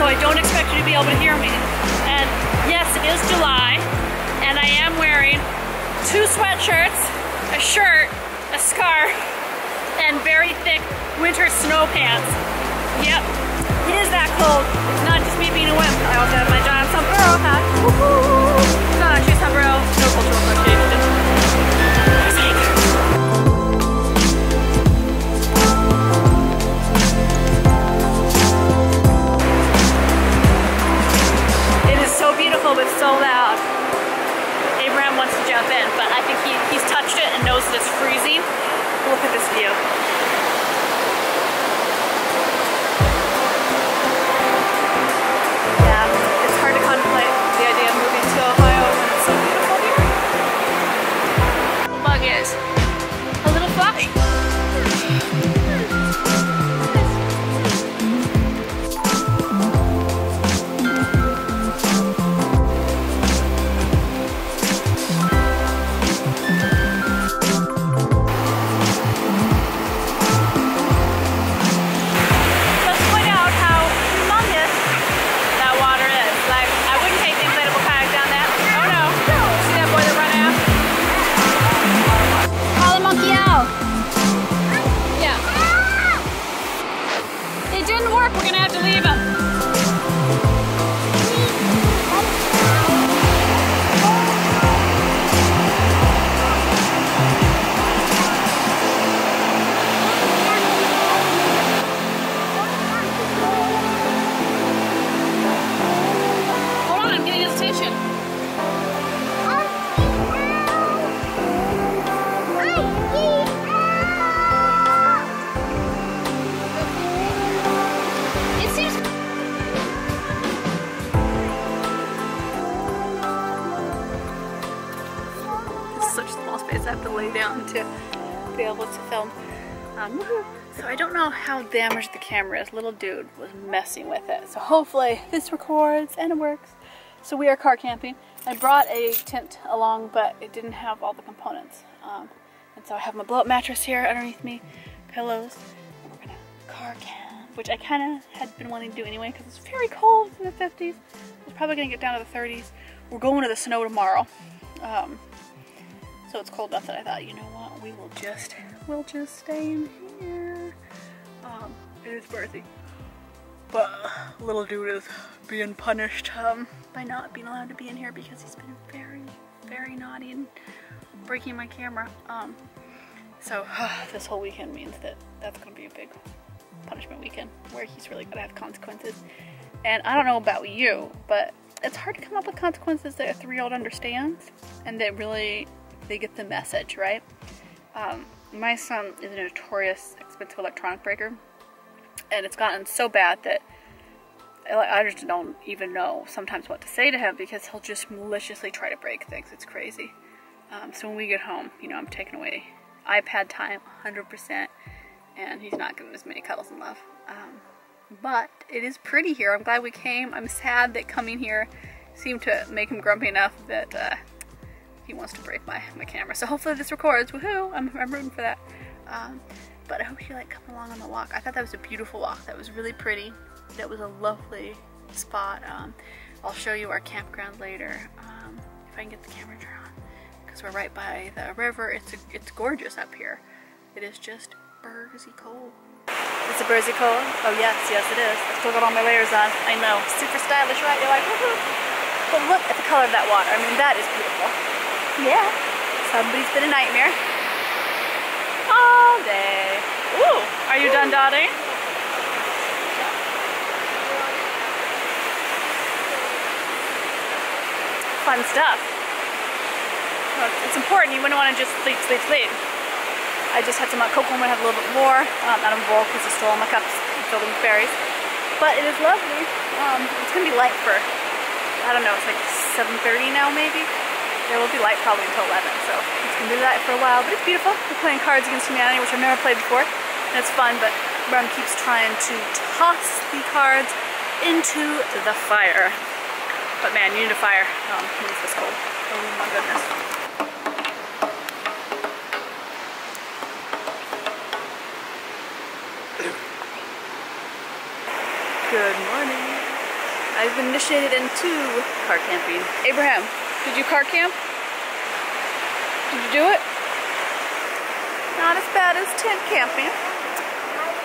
I don't expect you to be able to hear me. And yes, it is July, and I am wearing 2 sweatshirts, a shirt, a scarf, and very thick winter snow pants. Yep, it is that cold. It's not just me being a wimp. I also have my giant sombrero hat. Woohoo! It's not actually a sombrero, no cultural appropriation. It is so beautiful but so loud. Abraham wants to jump in, but I think he's touched it and knows that it's freezing. Look at this view. It's hard to contemplate the idea of moving to Ohio when it's so beautiful here. The bug is a little fluffy. I have to lay down to be able to film. So I don't know how damaged the camera is. Little dude was messing with it. So hopefully this records and it works. So we are car camping. I brought a tent along, but it didn't have all the components. And so I have my blow-up mattress here underneath me, pillows, and we're gonna car camp, which I kind of had been wanting to do anyway because it's very cold in the 50s. It's probably gonna get down to the 30s. We're going to the snow tomorrow. So it's cold enough that I thought, you know what, we'll just stay in here. It is birthday, but little dude is being punished by not being allowed to be in here because he's been very, very naughty and breaking my camera. So this whole weekend means that that's gonna be a big punishment weekend where he's really gonna have consequences. And I don't know about you, but it's hard to come up with consequences that a 3-year-old understands and that really they get the message, right? My son is a notorious expensive electronic breaker, and it's gotten so bad that I just don't even know sometimes what to say to him because he'll just maliciously try to break things. It's crazy. So when we get home, you know, I'm taking away iPad time 100%, and he's not getting as many cuddles and love. But it is pretty here. I'm glad we came. I'm sad that coming here seemed to make him grumpy enough that he wants to break my camera. So hopefully this records. Woohoo! I'm rooting for that. But I hope you like coming along on the walk. I thought that was a beautiful walk. That was really pretty. That was a lovely spot. I'll show you our campground later if I can get the camera turned on, because we're right by the river. It's gorgeous up here. It is just Jersey cold. It's a Jersey cold? Oh yes, yes it is. I still got all my layers on. I know, super stylish, right? You're like, woohoo! But look at the color of that water. I mean, that is beautiful. Yeah, somebody's been a nightmare all day. Ooh, are you done dotting? Fun stuff. Well, it's important. You wouldn't want to just sleep, sleep, sleep. I just had some cocoa. I'm going to have a little bit more out of a bowl because I stole all my cups and filled them with berries. But it is lovely. It's going to be light for, I don't know, it's like 7:30 now maybe. It will be light probably until 11, so it's going to do that for a while, but it's beautiful. We're playing Cards Against Humanity, which I've never played before, and it's fun, but Ron keeps trying to toss the cards into the fire. But man, you need a fire when it's this cold. Oh my goodness. Good morning. been initiated into car camping. Abraham, did you car camp? Did you do it? Not as bad as tent camping,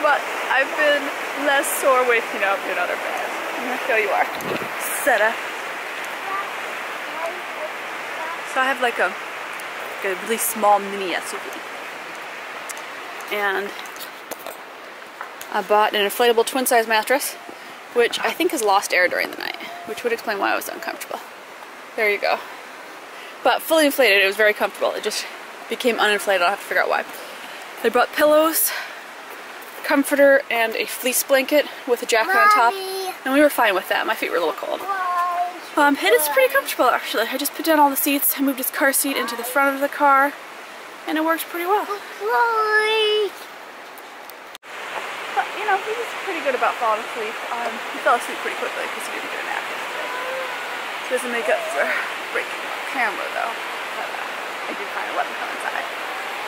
but I've been less sore waking up in other beds. I'm gonna show you our setup. So I have like a really small mini SUV. And I bought an inflatable twin-size mattress, which I think has lost air during the night, which would explain why I was uncomfortable. There you go. But fully inflated, it was very comfortable. It just became uninflated. I'll have to figure out why. I brought pillows, comforter, and a fleece blanket with a jacket on top. And we were fine with that. My feet were a little cold. It is pretty comfortable, actually. I just put down all the seats. I moved his car seat into the front of the car, and it works pretty well. But, you know, he was pretty good about falling asleep. He fell asleep pretty quickly because he didn't get a nap yesterday. So he doesn't make up for breaking the camera, though. But I did finally let him come inside.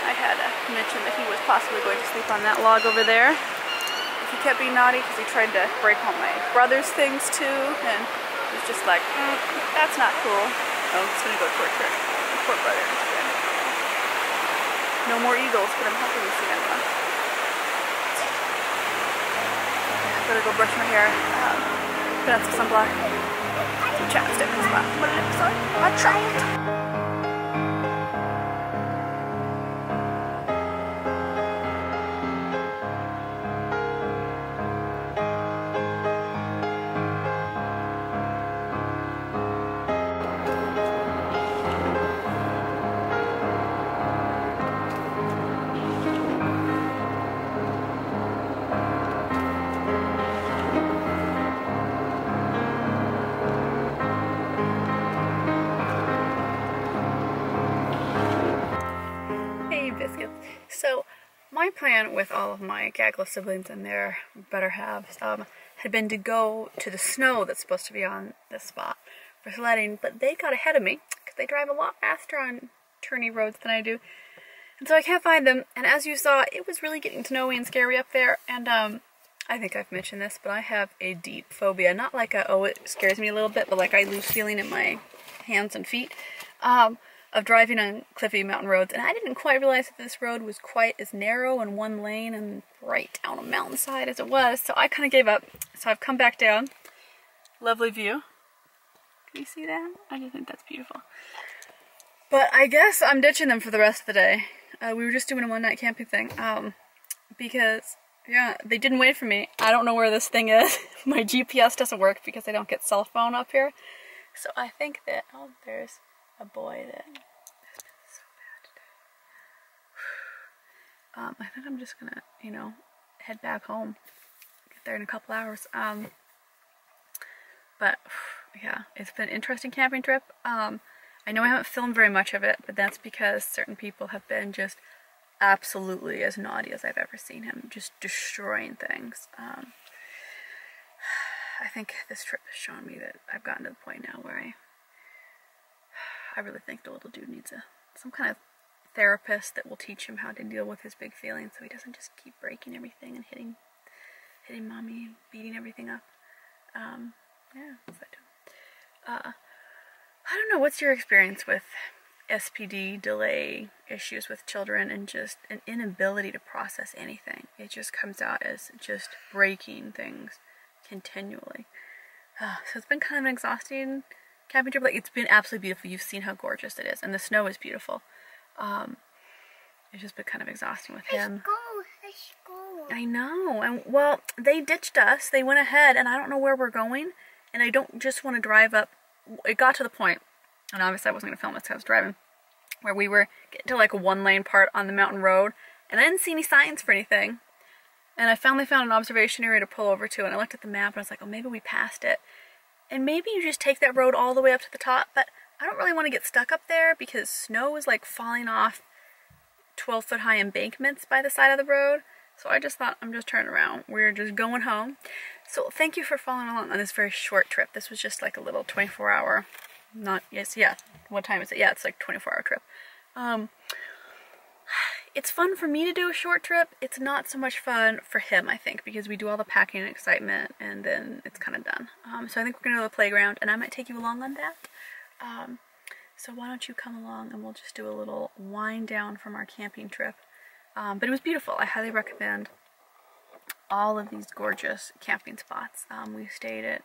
I had mentioned that he was possibly going to sleep on that log over there. He kept being naughty because he tried to break all my brother's things, too, and he was just like, that's not cool. Oh, he's going to go toward church. Poor brother instead. No more eagles, but I'm happy to see anyone. Gotta go brush my hair, put on some sunblock, some chapstick as well. What did it say? A child. So, my plan with all of my gagless siblings and their better halves had been to go to the snow that's supposed to be on this spot for sledding, but they got ahead of me because they drive a lot faster on turny roads than I do. And so I can't find them, and as you saw, it was really getting snowy and scary up there, and I think I've mentioned this, but I have a deep phobia. Not like a, oh, it scares me a little bit, but like I lose feeling in my hands and feet. Of driving on cliffy mountain roads, and I didn't quite realize that this road was quite as narrow in one lane and right down a mountainside as it was, so I kind of gave up. So I've come back down. Lovely view. Can you see that? I just think that's beautiful. But I guess I'm ditching them for the rest of the day. We were just doing a one-night camping thing, because, yeah, they didn't wait for me. I don't know where this thing is. My GPS doesn't work because I don't get cell phone up here. So I think that, oh, there's a boy that has been so bad today. I think I'm just gonna, you know, head back home. Get there in a couple hours. But yeah, it's been an interesting camping trip. I know I haven't filmed very much of it, but that's because certain people have been just absolutely as naughty as I've ever seen him, just destroying things. I think this trip has shown me that I've gotten to the point now where I really think the little dude needs some kind of therapist that will teach him how to deal with his big feelings so he doesn't just keep breaking everything and hitting mommy and beating everything up. Yeah, that's what I do. I don't know, what's your experience with SPD, delay issues with children, and just an inability to process anything? It just comes out as just breaking things continually. So it's been kind of an exhausting camping trip. Like, it's been absolutely beautiful. You've seen how gorgeous it is, and the snow is beautiful. It's just been kind of exhausting with him. Let's go. I know. And well, they ditched us. They went ahead, and I don't know where we're going. And I don't just want to drive up. It got to the point, and obviously I wasn't going to film this because I was driving, where we were getting to like a one-lane part on the mountain road, and I didn't see any signs for anything. And I finally found an observation area to pull over to, and I looked at the map, and I was like, oh, maybe we passed it. And maybe you just take that road all the way up to the top, but I don't really want to get stuck up there because snow is like falling off 12-foot high embankments by the side of the road. So I just thought, I'm just turning around. We're just going home. So thank you for following along on this very short trip. This was just like a little 24-hour, what time is it? Yeah, it's like a 24-hour trip. it's fun for me to do a short trip. It's not so much fun for him, I think, because we do all the packing and excitement and then it's kind of done. So I think we're gonna go to the playground and I might take you along on that. So why don't you come along and we'll just do a little wind down from our camping trip. But it was beautiful. I highly recommend all of these gorgeous camping spots. We stayed at,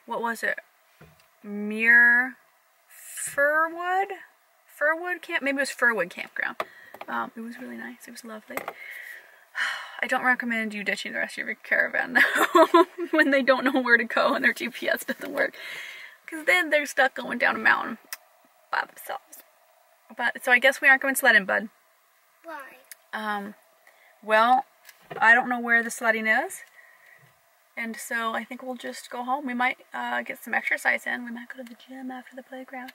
what was it? Furwood Camp? Maybe it was Furwood Campground. It was really nice. It was lovely. I don't recommend you ditching the rest of your caravan though when they don't know where to go and their GPS doesn't work. Because then they're stuck going down a mountain by themselves. But so I guess we aren't going sledding, bud. Why? Well, I don't know where the sledding is. And so I think we'll just go home. We might get some exercise in. We might go to the gym after the playground.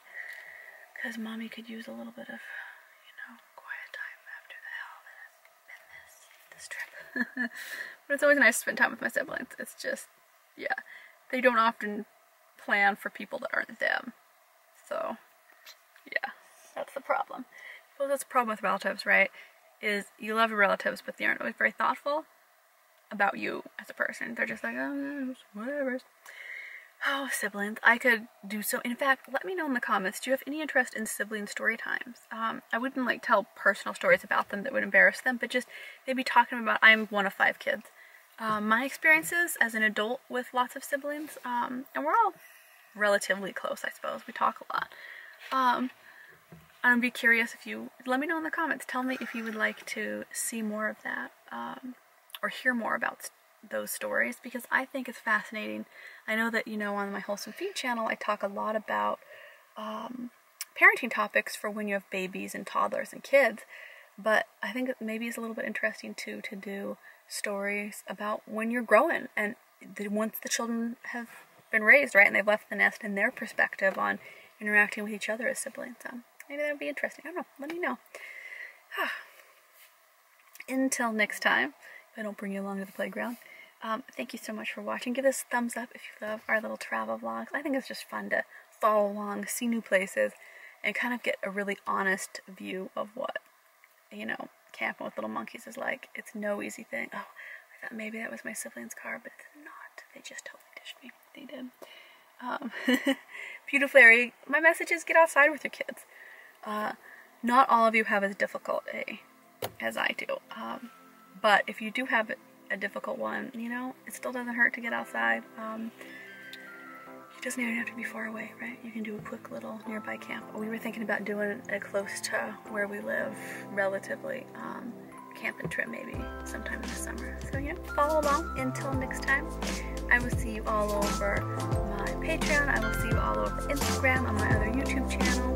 Because Mommy could use a little bit of, you know, quiet time after the hell that has been this trip. But it's always nice to spend time with my siblings. It's just, yeah, they don't often plan for people that aren't them. So, yeah, that's the problem. Well, that's the problem with relatives, right? Is you love your relatives, but they aren't always very thoughtful about you as a person. They're just like, oh, whatever. Oh, siblings. I could do so. In fact, let me know in the comments, do you have any interest in sibling story times? I wouldn't like tell personal stories about them that would embarrass them, but just maybe talking about, I'm one of 5 kids. My experiences as an adult with lots of siblings, and we're all relatively close, I suppose. We talk a lot. I'd be curious if you, let me know in the comments. Tell me if you would like to see more of that, or hear more about those stories, because I think it's fascinating. I know that, you know, on my Wholesome Feed channel, I talk a lot about parenting topics for when you have babies and toddlers and kids, but I think maybe it's a little bit interesting too to do stories about when you're growing and once the children have been raised, right, and they've left the nest, and their perspective on interacting with each other as siblings. Maybe that would be interesting. I don't know. Let me know. Until next time, if I don't bring you along to the playground, thank you so much for watching. Give this a thumbs up if you love our little travel vlogs. I think it's just fun to follow along, see new places, and kind of get a really honest view of what, you know, camping with little monkeys is like. It's no easy thing. Oh, I thought maybe that was my sibling's car, but it's not. They just totally dished me. They did. Beautiful area. My message is get outside with your kids. Not all of you have as difficult as I do. But if you do have a difficult one, you know, it still doesn't hurt to get outside. It doesn't even have to be far away, right? You can do a quick little nearby camp. We were thinking about doing it close to where we live, relatively, camping trip maybe sometime in the summer. So yeah, follow along. Until next time, I will see you all over my Patreon. I will see you all over Instagram, on my other YouTube channel.